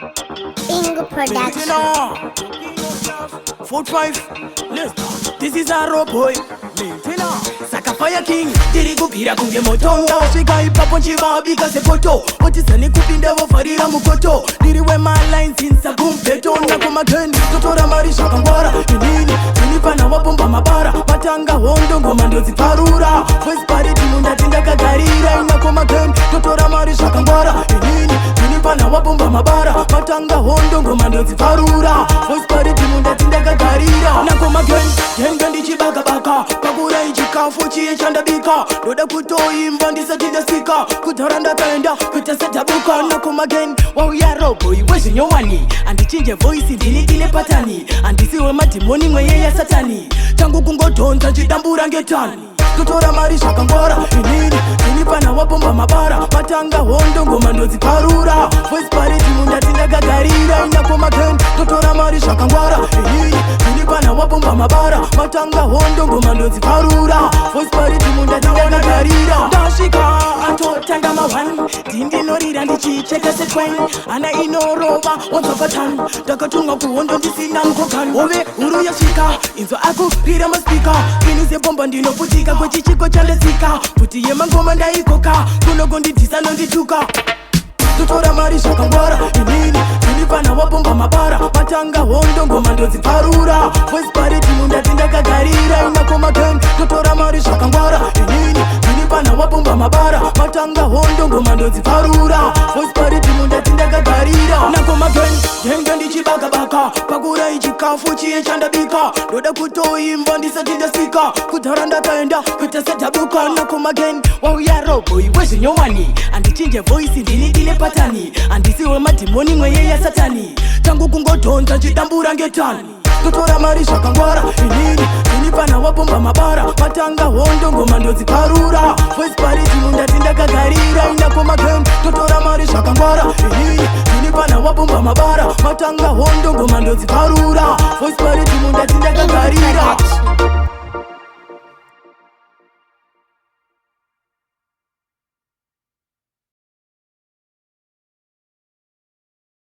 Ingo Production. 45, listen, this is a raw boy. Saka Fire King, tiri kupira kunge motonga. Swika ipapo nchivabika sepoto. Otisani kupinda wafarira mukoto. Diriwe my lines insa kumpeto. Nakoma gen, totora marisha kangwara. Inini, tunipana wapomba mabara. Matanga hondo ngoma ndo ziparura. First party timunda tinda kagarira. Nakoma gen, totora marisha kangwara. Inini, tunipana wapomba mabara. Matanga hondo ngoma ndo ziparura. First party timunda tinda kagarira. Nakoma gen, gengendi chibaka baka. Pagura ichikafu chiye chandabika. Doda kutoimba ndisatida sika. Kutaranda kaenda kutasetabuka. Nakoma gen, wauya robo iwezi nyowani. Andichinje voice ndini ile patani. Andisiwe matimoni mweye ya satani. Tangu kungotonza chidambura ngetani. Tutora marisha kangwara. Inini, tinipana wapomba mabara. Matanga hondo ngoma ndo ziparura. Voice party timunda tinda gagarira. Nakoma gen, tutora marisha kangwara. Inini, tinipana wapomba mabara. Matanga hondo ngoma ndo ziparura. Voice party timunda tinda gagarira. Dashika atotanga mawan. Dindi norira ndichicheka sekwen. Ana inoroba onzapatan. Dakatunga kuhondo ndisina mkokan. Ove uru yashika inzo aku rira maspika. Inise bomba ndino putika kwa chichiko chandesika. Puti ye mangoma ndaikoka. Kunogo nditisa nondituka. Tutora marisha kangwara. Inini, tunipana wapomba mabara. Matanga hondo ngoma ndo ziparura. Voice party timunda tinda kagarira. Inakoma gen, tutora marisha kangwara. Inini, tunipana wapomba mabara. Matanga hondo ngoma ndo ziparura. Voice party timunda tinda kagarira. Nakoma gen, gengendi chibaka baka. Pagura ichikafu chiye chandabika. Doda kutoimba ndisatida sika. Kutaranda kaenda kutasetabuka. Nakoma gen, wauya robo iwezi nyowani. Andichinje voice ndini ile patani. Andisiwe matimoni mweye ya satani. Tangu kungotonza chidambura ngetani. Tutora marisha kangwara. Inini, tinipana wapomba mabara. Matanga hondo ngoma ndo ziparura. Voice party timunda tinda kagarira. Inakoma gen, tutora marisha kangwara. Inini, tinipana wapomba mabara. Matanga hondo ngoma ndo ziparura. Voice party timunda tinda kagarira.